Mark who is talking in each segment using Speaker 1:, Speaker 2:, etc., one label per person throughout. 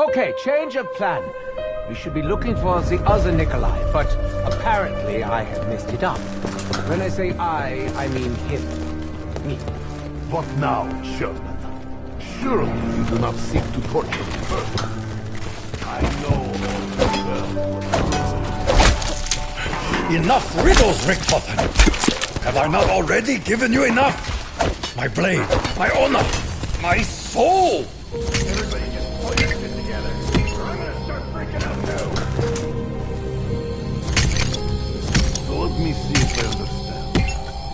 Speaker 1: Okay, change of plan. We should be looking for the other Nikolai, but apparently I have messed it up. When I say I mean him. Me.
Speaker 2: What now, Sherman? Surely you do not seek to torture me further. I know all well.
Speaker 3: Enough riddles, Richthofen! Have I not already given you enough? My blade, my honor, my soul!
Speaker 2: Everybody just put your shit together. I'm gonna start freaking out now. So let me see if I understand.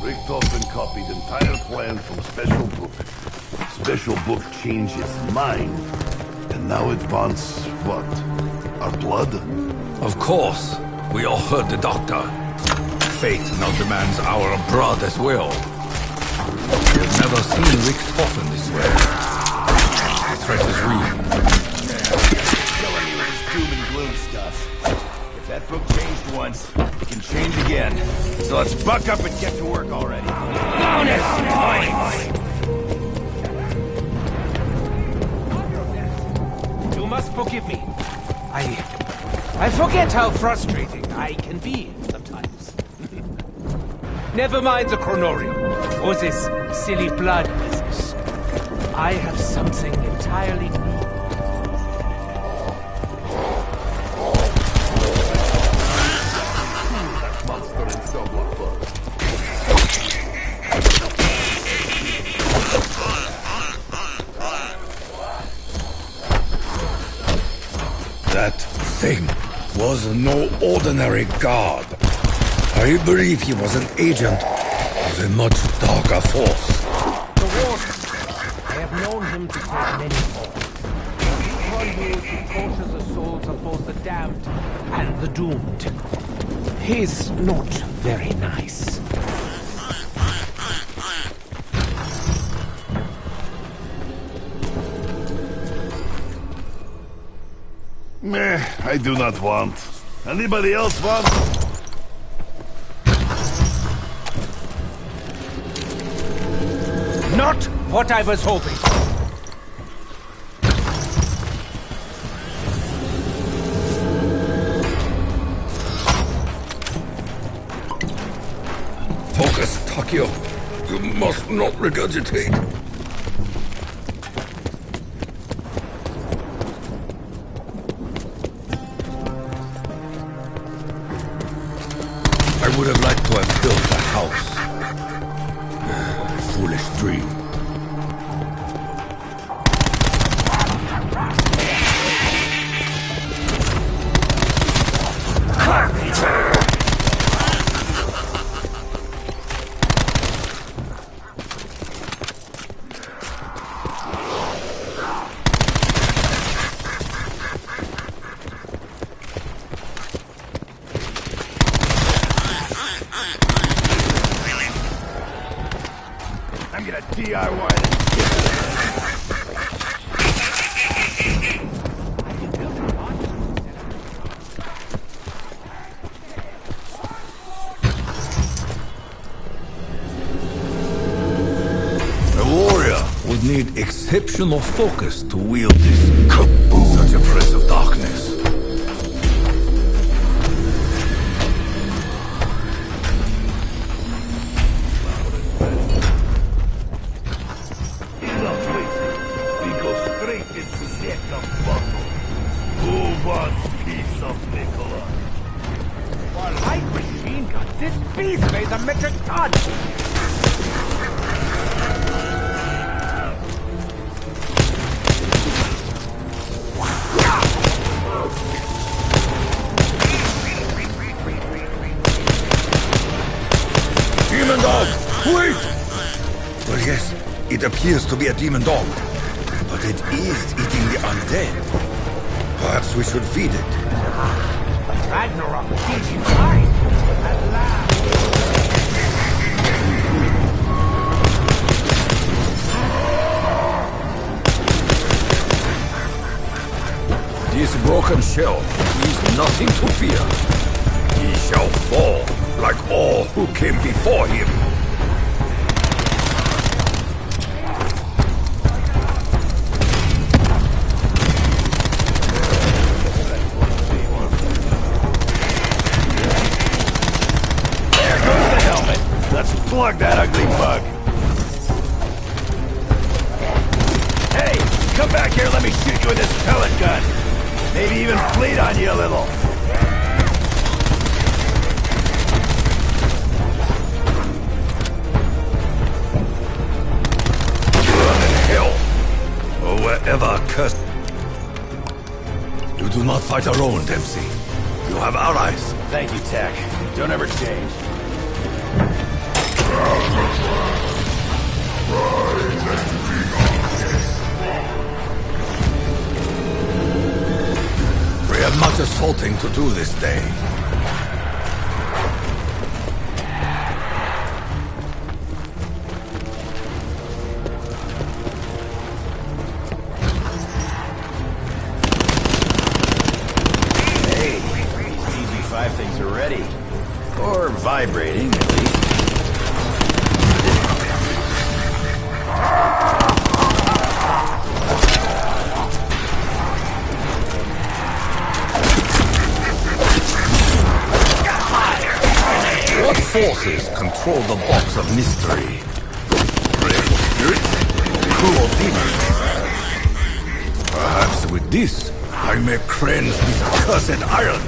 Speaker 2: Richthofen copied entire plan from Special Book. Special Book changed his mind. And now it wants, what? Our blood?
Speaker 3: Of course. We all heard the doctor. Fate now demands our blood as well. We have never seen Richthofen this way. The threat is real.
Speaker 4: Killing you with his doom and gloom stuff. If that book changed once, it can change again. So let's buck up and get to work already. Bonus points!
Speaker 1: You must forgive me. I forget how frustrating I can be sometimes. Never mind the chronorium, or this silly blood business. I have something entirely new.
Speaker 2: Monster in Silver.
Speaker 3: That thing was no ordinary guard. I believe he was an agent of a much darker force.
Speaker 1: The warden. I have known him to take many forms. One used to torture the souls of both the damned and the doomed. He's not very nice.
Speaker 2: Meh, I do not want. Anybody else want?
Speaker 1: Not what I was hoping for.
Speaker 3: Focus, Takio. You must not regurgitate. I would have liked to have built a house. Foolish dream.
Speaker 4: I'm gonna DIY this.
Speaker 3: A warrior would need exceptional focus to wield this such oppressive darkness.
Speaker 2: We go straight into the bottle. Who wants piece of Nicola?
Speaker 1: For a light machine gun, this beast weighs a metric ton!
Speaker 3: Demon dog! Wait! Well, yes, it appears to be a demon dog. But it is eating the undead. Perhaps we should feed it.
Speaker 1: Ragnarok is mine! At last!
Speaker 3: This broken shell is nothing to fear. He shall fall like all who came before him.
Speaker 4: slug that ugly bug. Hey, come back here, let me shoot you with this pellet gun. Maybe even bleed on you a little.
Speaker 3: Burn in hell, or wherever cursed. You do not fight alone, Dempsey. You have allies.
Speaker 4: Thank you, Tech. Don't ever change.
Speaker 3: We have much assaulting to do this day.
Speaker 4: Hey, these DG5 things are ready. Or vibrating, at least.
Speaker 3: What forces control the box of mystery? Cruel demons. Perhaps with this, I may cleanse this accursed iron.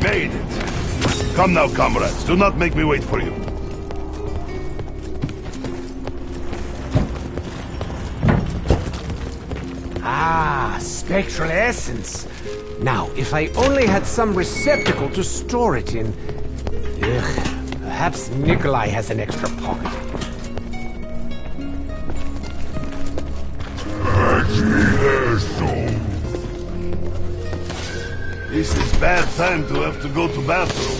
Speaker 2: Made it. Come now, comrades. Do not make me wait for you.
Speaker 1: Ah, spectral essence. Now, if I only had some receptacle to store it in. Ugh, perhaps Nikolai has an extra pocket.
Speaker 2: This is bad time to have to go to bathroom.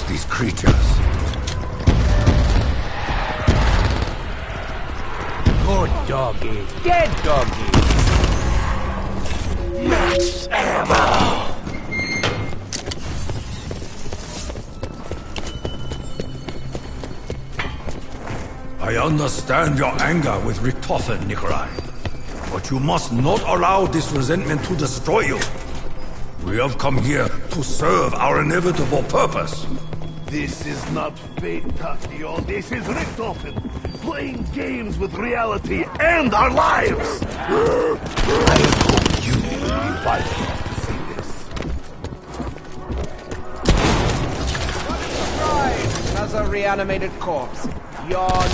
Speaker 3: These creatures.
Speaker 1: Good doggy. Dead doggy.
Speaker 3: Max ammo! I understand your anger with Richtofen, Nikolai. But you must not allow this resentment to destroy you. We have come here to serve our inevitable purpose.
Speaker 2: This is not fate, Tatio. This is Richtofen. Playing games with reality and our lives! I hope you will be wise enough to see this.
Speaker 1: Right. Another reanimated corpse. Yawn.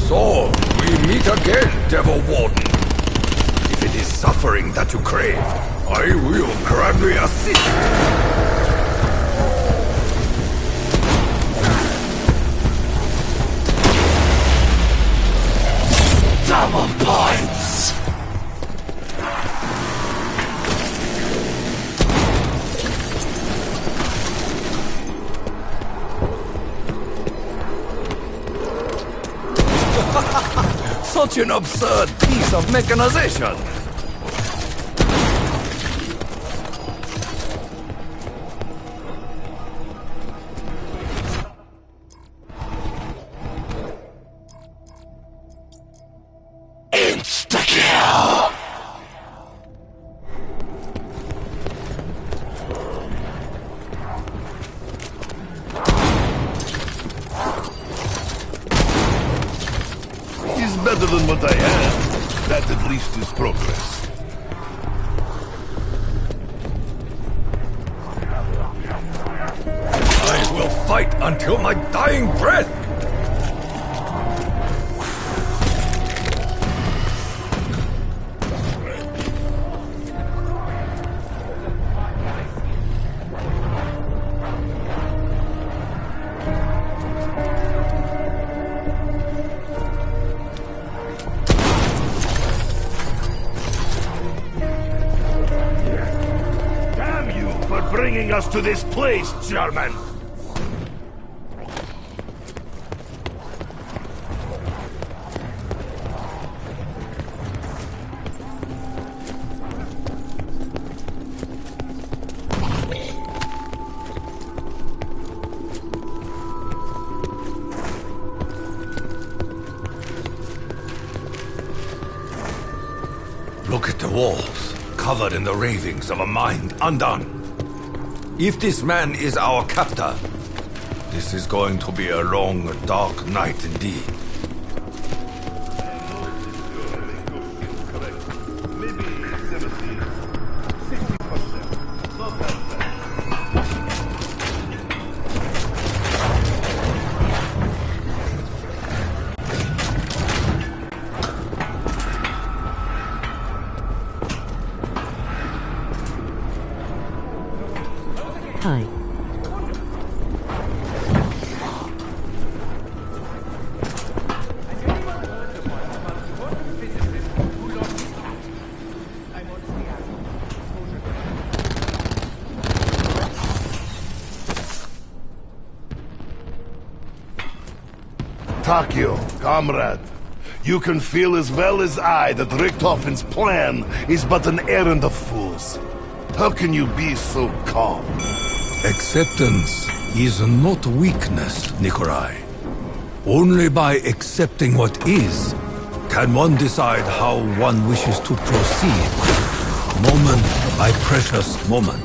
Speaker 3: So, we meet again, Devil Warden. If it is suffering that you crave, I will gladly assist. Such an absurd piece of mechanization!
Speaker 2: Insta-kill! He's better than what I had. That at least is progress.
Speaker 3: I will fight until my dying breath!
Speaker 2: Bringing us to this place, German!
Speaker 3: Look at the walls, covered in the ravings of a mind undone. If this man is our captor, this is going to be a long, dark night indeed.
Speaker 2: Maybe 70, 60%. Not that bad.
Speaker 5: Hi.
Speaker 2: Takio, comrade, you can feel as well as I that Richthofen's plan is but an errand of fools. How can you be so calm?
Speaker 3: Acceptance is not weakness, Nikolai. Only by accepting what is, can one decide how one wishes to proceed. Moment by precious moment.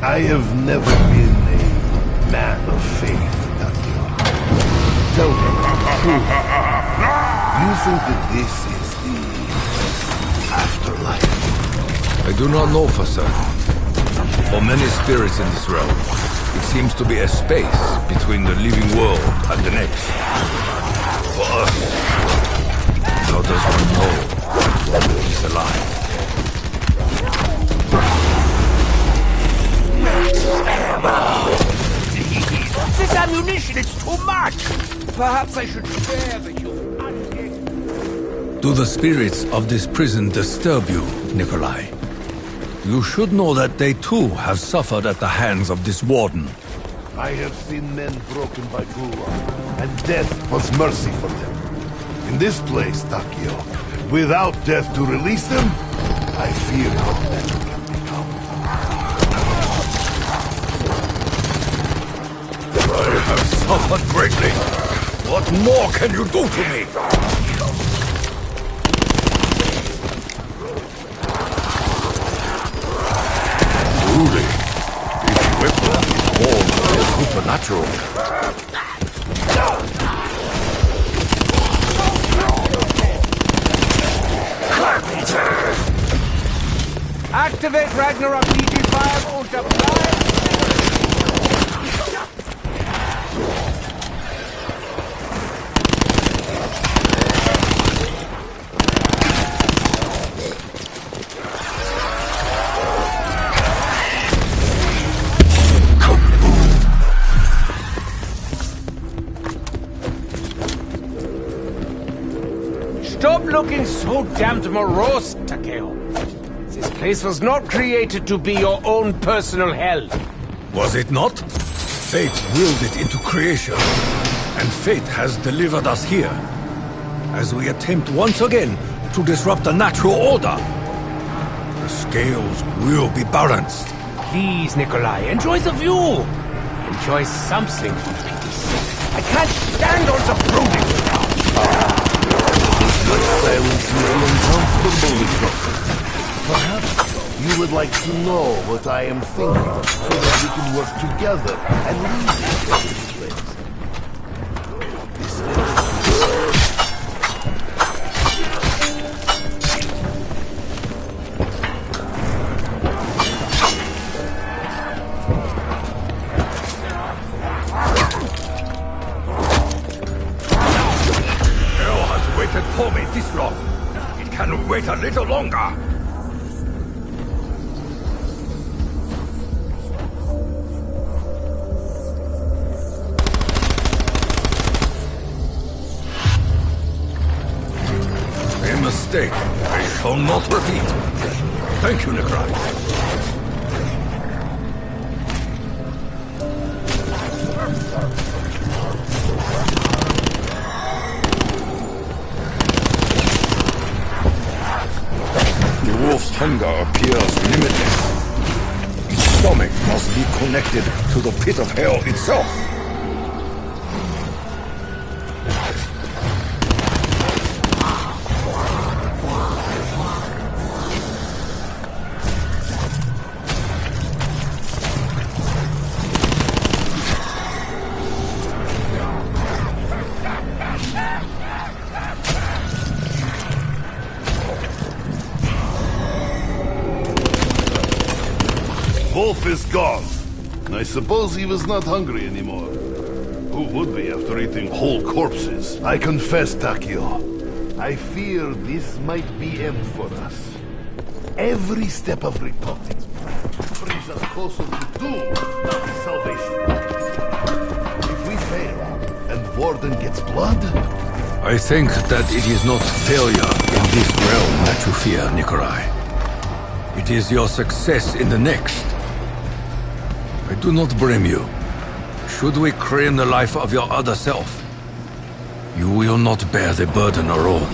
Speaker 2: I have never been a man of faith, Takio. Tell me, truth, you think that this is the afterlife?
Speaker 3: I do not know for certain. For many spirits in this realm, it seems to be a space between the living world and the next. For us, how does one know one is alive?
Speaker 1: This ammunition, it's too much! Perhaps I should spare the human undead.
Speaker 3: Do the spirits of this prison disturb you, Nikolai? You should know that they too have suffered at the hands of this warden.
Speaker 2: I have seen men broken by Gula, and death was mercy for them. In this place, Takio, without death to release them, I fear what men can become.
Speaker 3: I have suffered greatly. What more can you do to me? Truly, this weapon is more supernatural.
Speaker 1: Activate Ragnarok DG5 Ultra Prime. being so damned morose, Takeo? This place was not created to be your own personal hell.
Speaker 3: Was it not? Fate willed it into creation, and fate has delivered us here, as we attempt once again to disrupt the natural order. The scales will be balanced.
Speaker 1: Please, Nikolai, enjoy the view. Enjoy something for pity's sake. I can't stand on the brooding now.
Speaker 2: Much silence will be uncomfortable, Victor. Perhaps you would like to know what I am thinking, so that we can work together and leave this place.
Speaker 3: Hell has waited for me this long. It can wait a little longer. Mistake. I shall not repeat. Thank you, Nikolai. The wolf's hunger appears limitless. Its stomach must be connected to the pit of hell itself.
Speaker 2: Wolf is gone. I suppose he was not hungry anymore. Who would be after eating whole corpses? I confess, Takeo. I fear this might be end for us. Every step of recovery brings us closer to doom, not salvation. If we fail, and Warden gets blood...
Speaker 3: I think that it is not failure in this realm that you fear, Nikolai. It is your success in the next. I do not blame you. Should we claim the life of your other self, you will not bear the burden alone.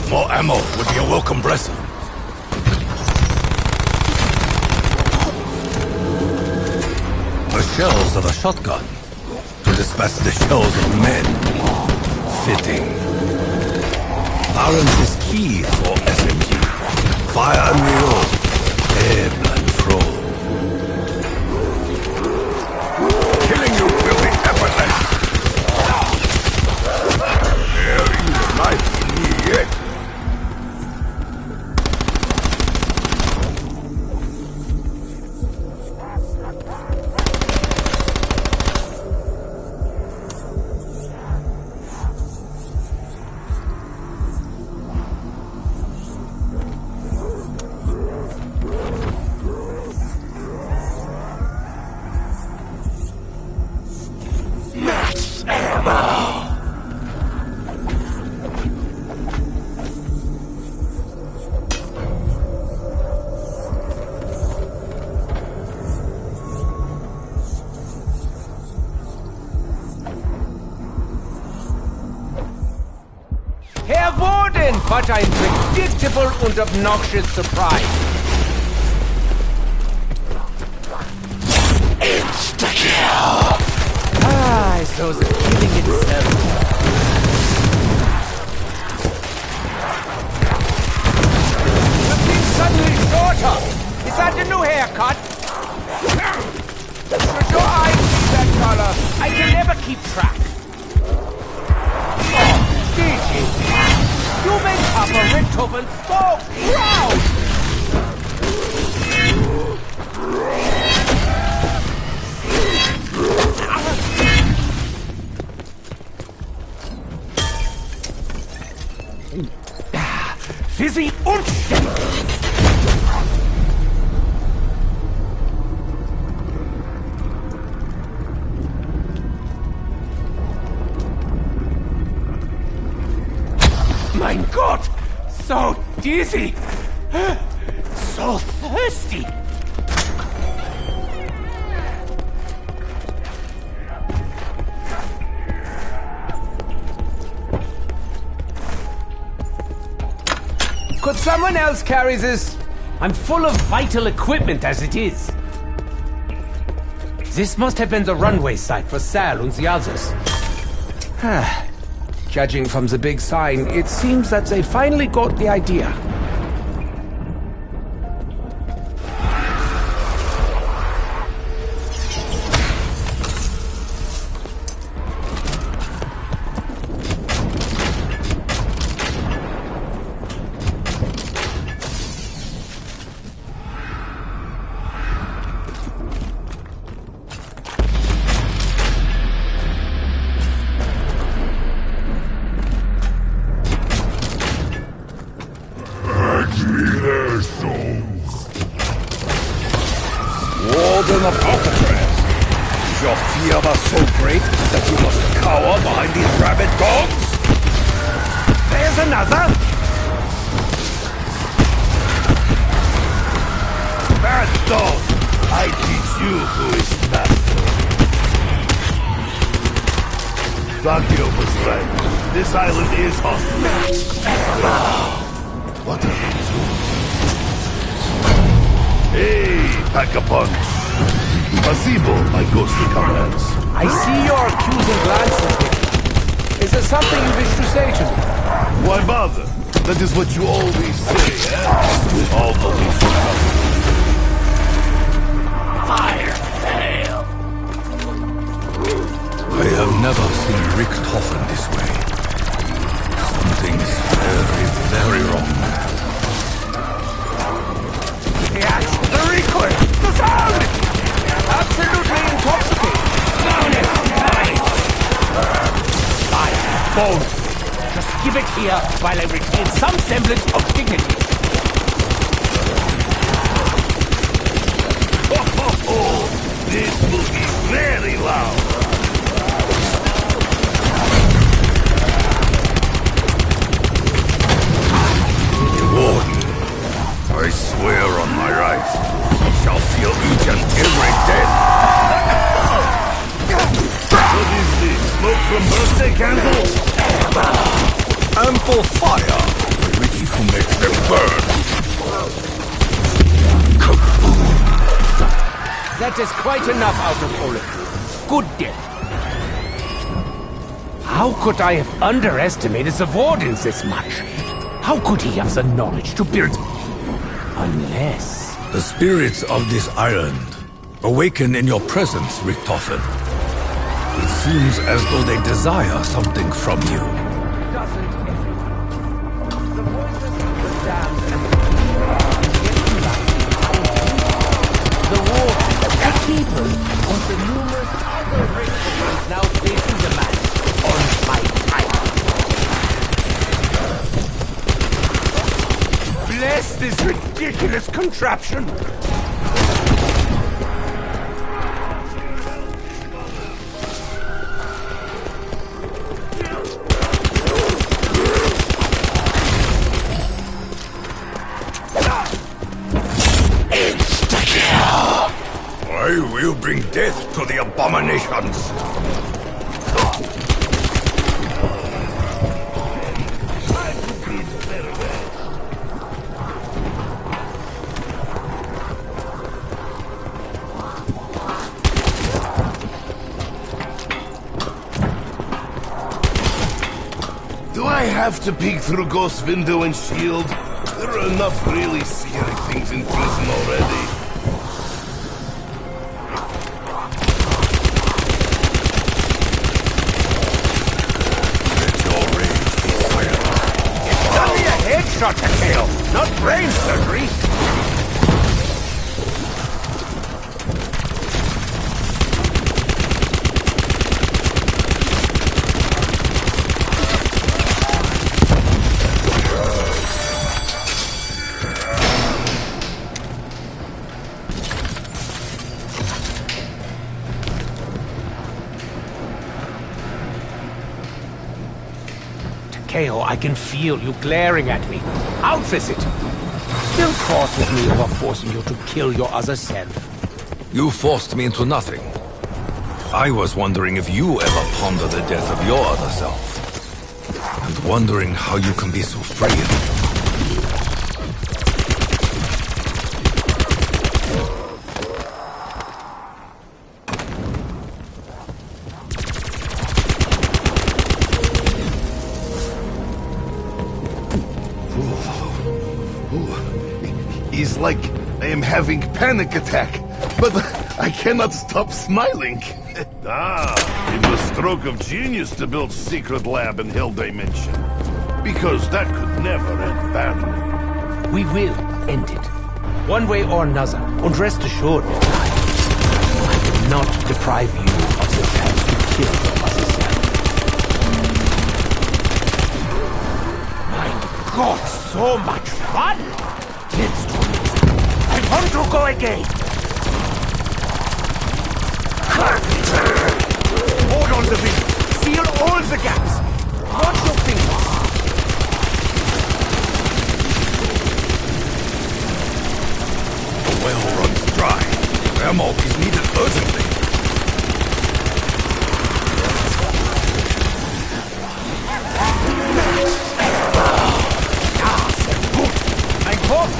Speaker 3: More ammo would be a welcome blessing. The shells of a shotgun to dispatch the shells of men. Fitting. Balance is key for SMG. Fire and reload. Ebb and flow. Killing you will be effortless. There is a knife in me yet.
Speaker 1: Herr Warden, what ein predictable und obnoxious surprise. Insta-kill! Ah, so the killing itself. You're being suddenly shorter. Is that the new haircut? Should your eyes be that color, I can never keep track. You make Papa Richthofen so proud! für sie unständig! Mein Gott! So dizzy! So thirsty! Could someone else carry this? I'm full of vital equipment as it is. This must have been the runway site for Sal and the others. Judging from the big sign, it seems that they finally got the idea.
Speaker 3: Warden of Alcatraz! Is your fear of us so great that you must cower behind these rabid dogs?
Speaker 1: There's another!
Speaker 2: Bad dog! I teach you who is master. Takio was right. This island is hostile. What are you doing? Hey, pack a punch. Placebo, my ghostly comrades.
Speaker 1: I see your accusing glances. Is there something you wish to say to me?
Speaker 2: Why bother? That is what you always say, eh? All beliefs are covered.
Speaker 4: Fire fail!
Speaker 3: I have never seen Richthofen this way. Something's very, very wrong.
Speaker 1: Yeah, the recoil! The sound! Absolutely intoxicating! Fire, bone! Just give it here while I retain some semblance of dignity.
Speaker 2: This will be very loud.
Speaker 3: Warden, I swear on my life, you shall feel each and every death.
Speaker 2: What is this? Smoke from birthday candles?
Speaker 3: Ample fire, which you make them burn.
Speaker 1: That is quite enough out of all of you. Good death. How could I have underestimated the Wardens this much? How could he have the knowledge to build... Unless...
Speaker 3: The spirits of this island awaken in your presence, Richthofen. It seems as though they desire something from you.
Speaker 1: Doesn't everyone? The voices of the damned and the war, the keepers of the numerous other rituals now facing the match on my time. Bless this ridiculous contraption!
Speaker 3: I will bring death to the abominations.
Speaker 2: Do I have to peek through Ghost's window and shield? There are enough really scary things in prison already.
Speaker 1: Headshot to kill, not brain surgery. Leo, I can feel you glaring at me. Out visit. Still cross with me over forcing you to kill your other self.
Speaker 3: You forced me into nothing. I was wondering if you ever ponder the death of your other self. And wondering how you can be so free.
Speaker 2: It's like I am having panic attack, but I cannot stop smiling. It was stroke of genius to build secret lab in Hill Dimension. Because that could never end badly.
Speaker 1: We will end it. One way or another. And rest assured, I will not deprive you of the chance to kill your other self. My God, so much fun! Let's do it. I want to go again. Hold on the ring. Seal all the gaps. Watch your fingers.
Speaker 3: The well runs dry. Ammo is needed urgently.
Speaker 1: Ein Korb,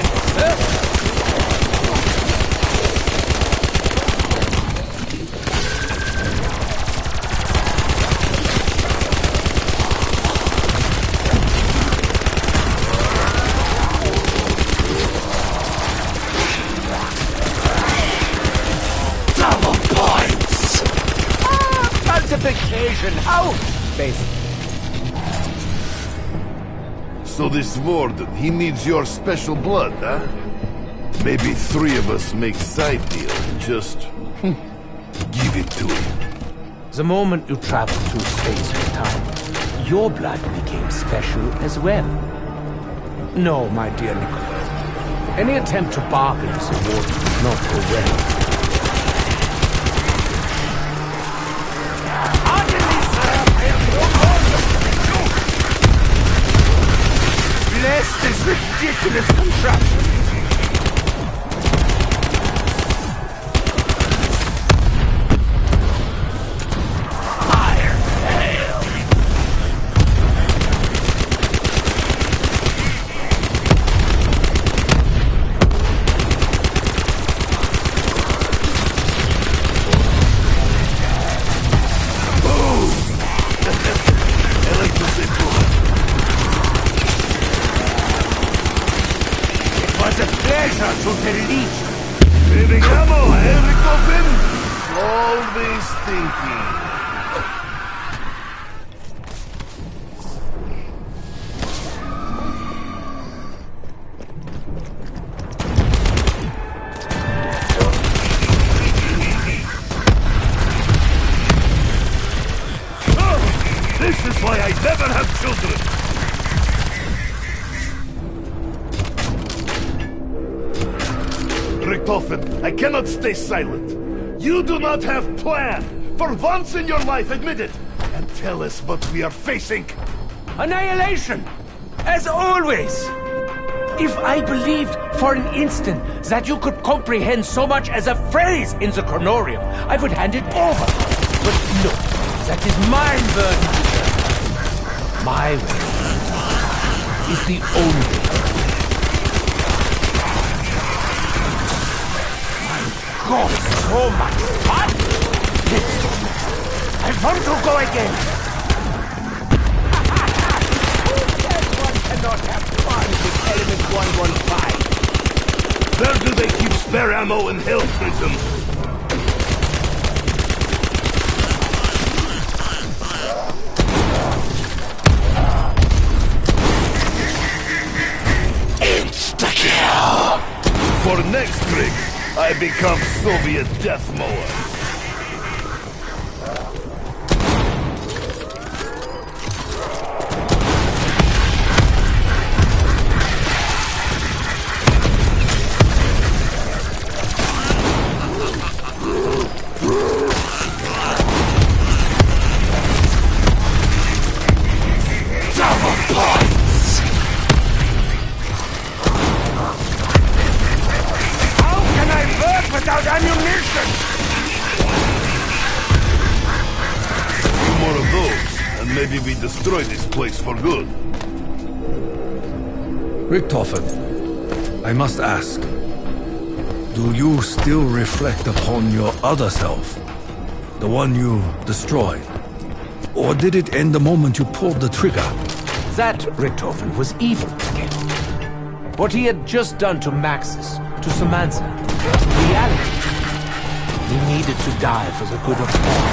Speaker 1: multiplication out, basically.
Speaker 2: So this warden, he needs your special blood, huh? Maybe 3 of us make side deal and just give it to him.
Speaker 1: The moment you traveled through space and time, your blood became special as well. No, my dear Nicholas. Any attempt to bargain with the warden does not go well. Bless this ridiculous contraption! Fire fail!
Speaker 2: Boom! I like to say boom.
Speaker 1: What a pleasure to delete!
Speaker 2: Saving ammo, Henry Coffin? Always thinking. Oh, this is why I never have children. Richtofen, I cannot stay silent. You do not have plan. For once in your life, admit it. And tell us what we are facing.
Speaker 1: Annihilation! As always! If I believed for an instant that you could comprehend so much as a phrase in the Chronorium, I would hand it over. But no, that is my burden. My way is the only way. God, so much fun! Let's go. I want to go again! One cannot have fun with Element 115.
Speaker 2: Where do they keep spare ammo in Hell Prism?
Speaker 3: Insta-kill!
Speaker 2: For next trick, I become Soviet death mower.
Speaker 3: Double
Speaker 2: maybe we destroy this place for good.
Speaker 3: Richtofen, I must ask, do you still reflect upon your other self? The one you destroyed? Or did it end the moment you pulled the trigger?
Speaker 1: That Richtofen was evil, Takeo. What he had just done to Maxis, to Samantha, reality. He needed to die for the good of all.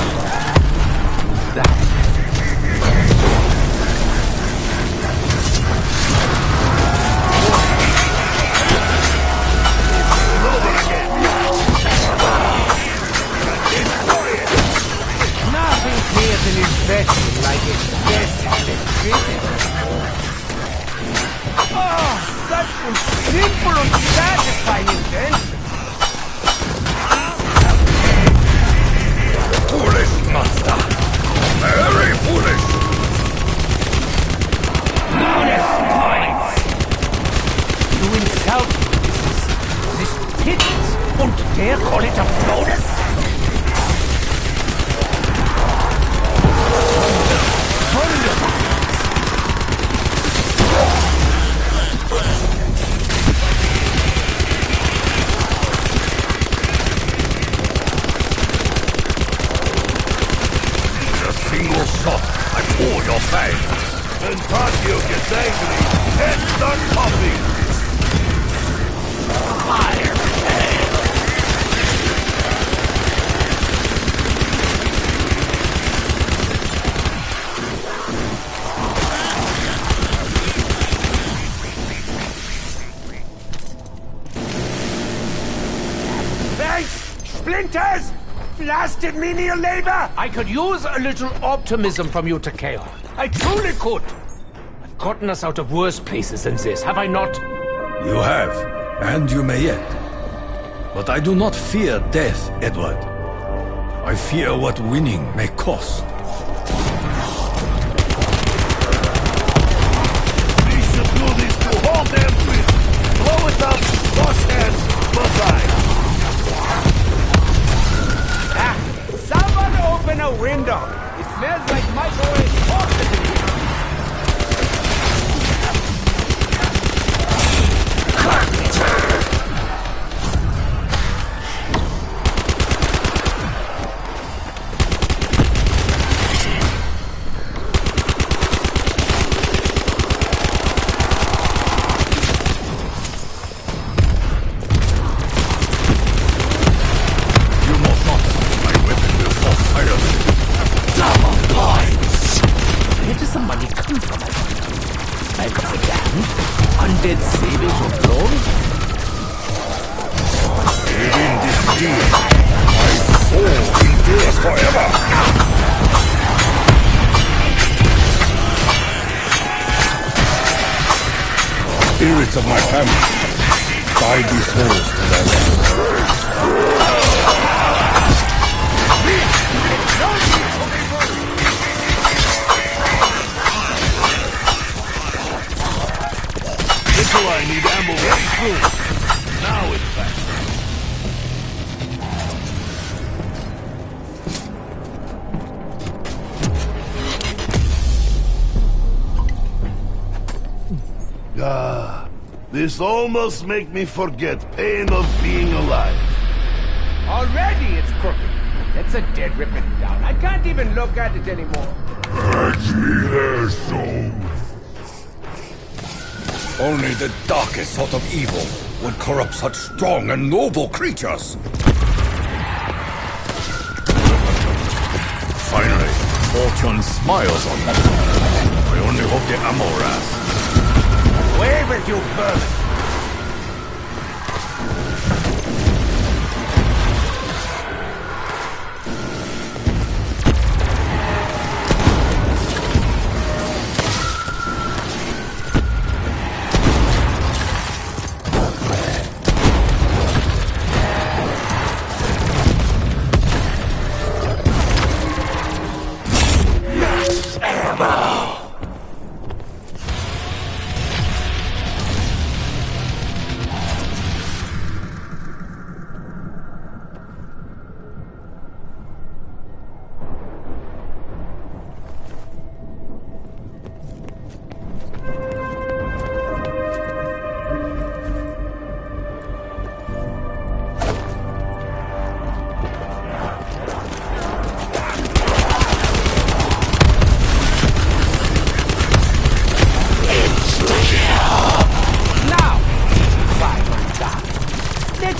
Speaker 1: That. Nothing clears an infection like a death. Oh, such a simple and satisfying invention.
Speaker 3: Foolish monster! Very foolish!
Speaker 1: Bonus points! You insult me. This pittance. Und dare call it a bonus? Wonderful!
Speaker 3: Single shot, I pull your face.
Speaker 2: When Takeo gets angry, heads start popping.
Speaker 3: Fire!
Speaker 1: Thanks, splinters! Blasted menial labor! I could use a little optimism from you, Takeo. I truly could. I've gotten us out of worse places than this, have I not?
Speaker 3: You have, and you may yet. But I do not fear death, Edward. I fear what winning may cost.
Speaker 2: We should do this to hold them with. Blow it up, wash hands, bye-bye.
Speaker 1: Someone open a window. It smells like microwave toast in here. Where does the money come from? Bank of the Damned? Undead savings of throne?
Speaker 3: Within this deed, my soul endures forever! Spirits of my family, guide these souls to their rest.
Speaker 2: Nikolai need ammo very soon. Now it's back. Ah, this almost make me forget pain of being alive.
Speaker 1: Already it's crooked. That's a dead ripping down. I can't even look at it anymore.
Speaker 3: Grant me their souls. Only the darkest sort of evil would corrupt such strong and noble creatures. Finally, fortune smiles on me. I only hope the ammo lasts.
Speaker 1: Where will you burn?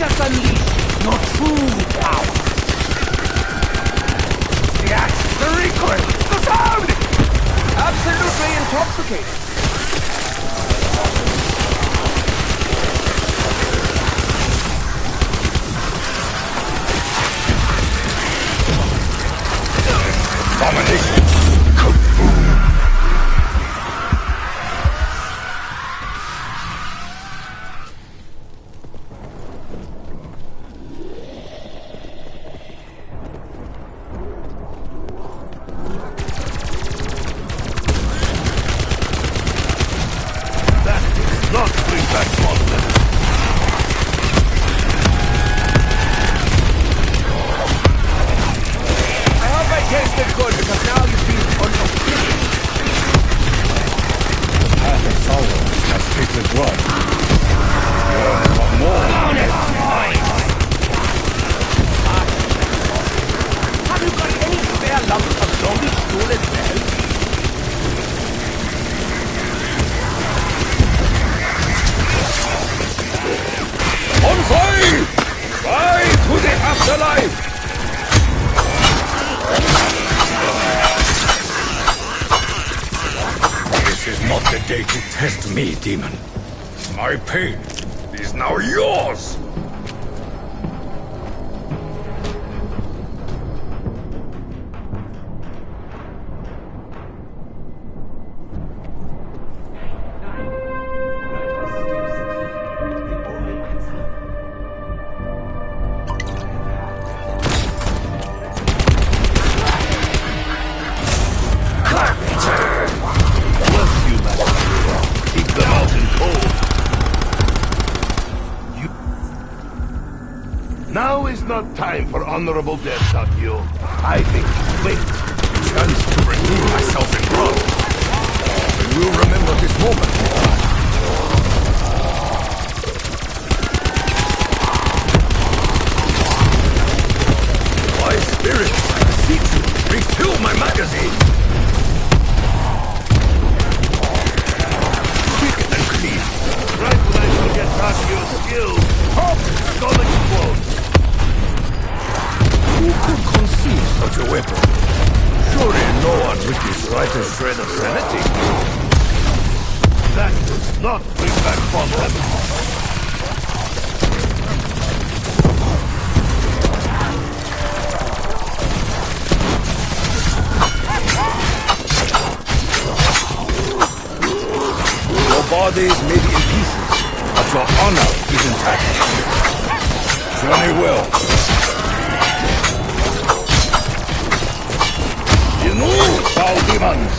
Speaker 1: Let us unleash your true power. The axe, the recoil, the sound! Absolutely intoxicating.
Speaker 3: Domination! Test me, demon. My pain is now yours!
Speaker 2: Now is not time for honorable death, Takio. I think wait.
Speaker 3: Chance to renew myself in blood. I will remember this moment. My spirit, I beseech you, refill my magazine. Quick and clean.
Speaker 2: Right when I forget Takio's skills, pop! Skull explodes.
Speaker 3: Who could conceive such a weapon? Surely no one with the slightest shred of sanity.
Speaker 2: That does not bring back Fontaine.
Speaker 3: Your bodies may be in pieces, but your honor is intact. Journey well. Foul demons!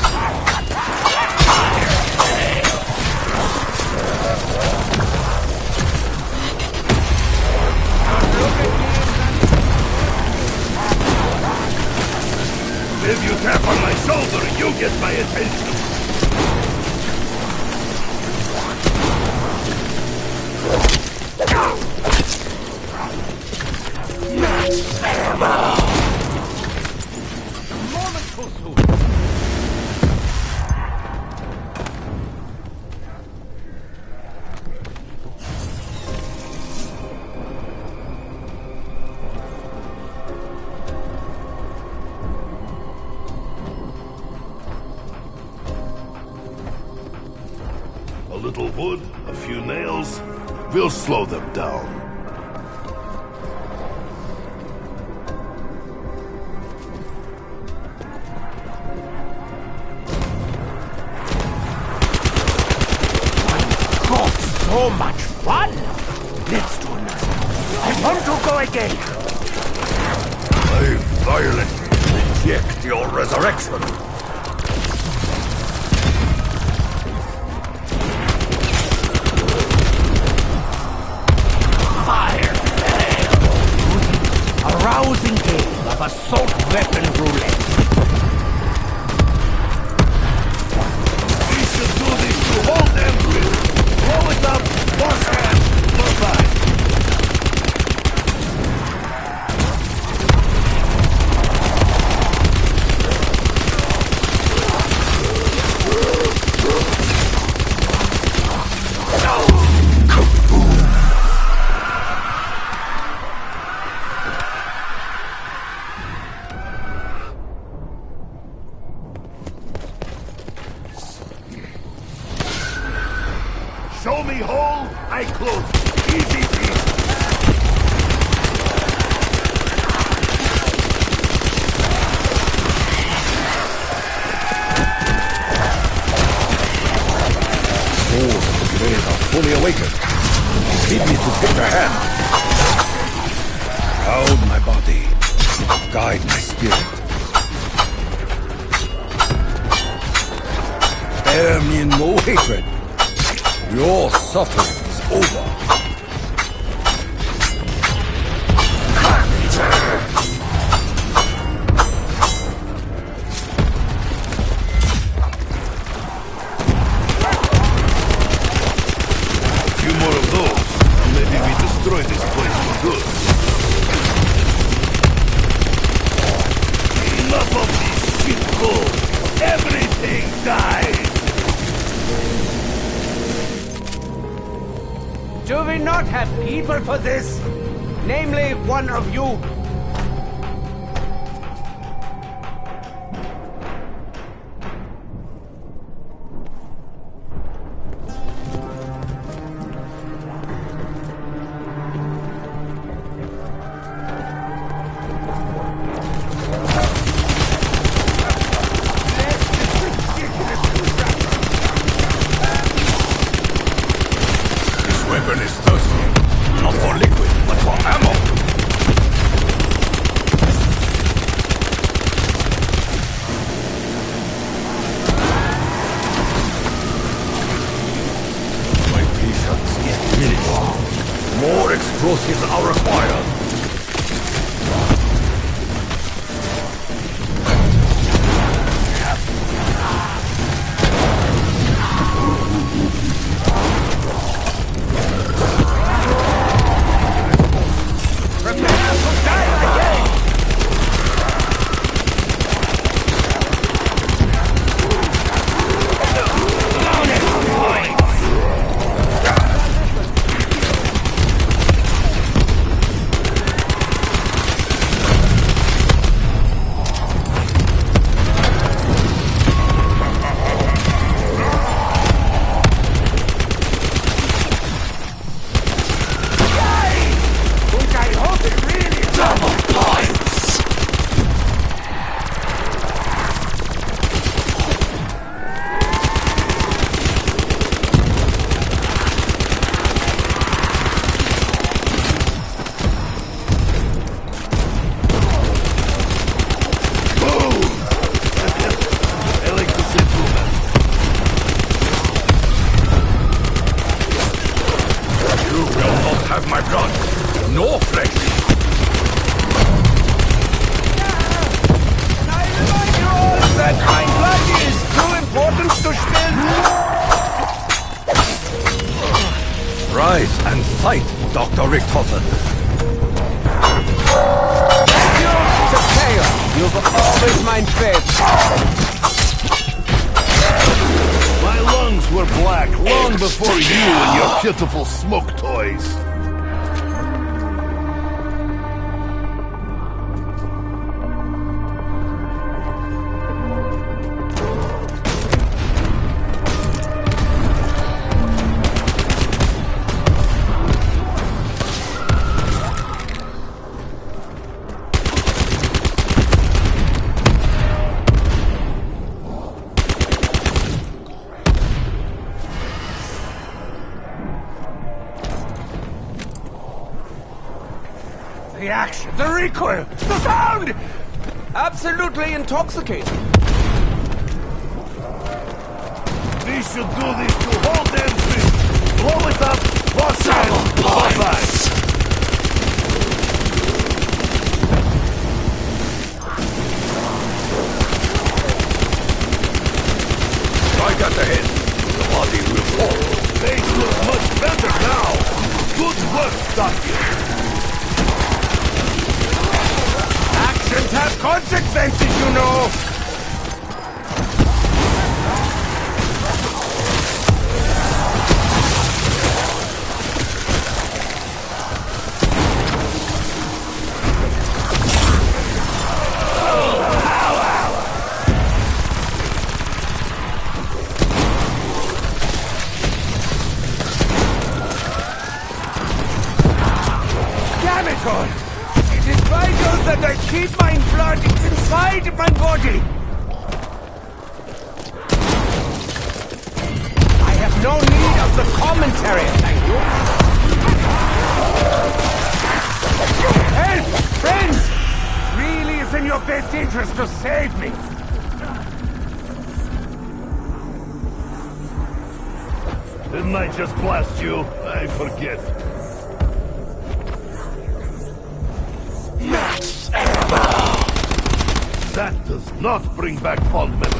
Speaker 2: If you tap on my shoulder, you get my attention. A little wood, a few nails, we'll slow them down.
Speaker 1: God, so much fun! Let's do another. I want to go again.
Speaker 3: I violently reject your resurrection.
Speaker 1: Fire fail. A rousing game of assault weapon roulette.
Speaker 2: We should do this to hold them with. Blow it up, boss hand, bye-bye. hole, I close it. Easy peasy.
Speaker 3: Souls of the grave are fully awakened. Lead me to take their hand. Guide my body. Guide my spirit. Bear me no hatred. Your suffering is over.
Speaker 2: A few more of those, and maybe we destroy this place for good. Enough of this shit bull! Everything dies!
Speaker 1: Do we not have people for this? Namely, one of you.
Speaker 3: Weapon is thirsty, not for liquid, but for ammo. My patience is diminished. More explosives are required. Have my blood, no flesh.
Speaker 1: I remind you all that my blood is too important to spill.
Speaker 3: Rise and fight, Dr. Richthofen.
Speaker 1: Thank you to Tail. You've always mind faith.
Speaker 2: My lungs were black long before you and your pitiful smoke toys.
Speaker 1: The action, the recoil, the sound! Absolutely intoxicating.
Speaker 2: We should do this to whole damn thing. Blow it up, wash out, bye-bye.
Speaker 3: Strike at the head. The body will fall.
Speaker 2: Things look much better now. Good work, Doctor.
Speaker 1: Actions have consequences, you know. Doctor! It is vital that I keep my blood inside my body! I have no need of the commentary, thank you. Help! Friends! It really is in your best interest to save me.
Speaker 2: Didn't I just blast you? I forget. That does not bring back fond memories.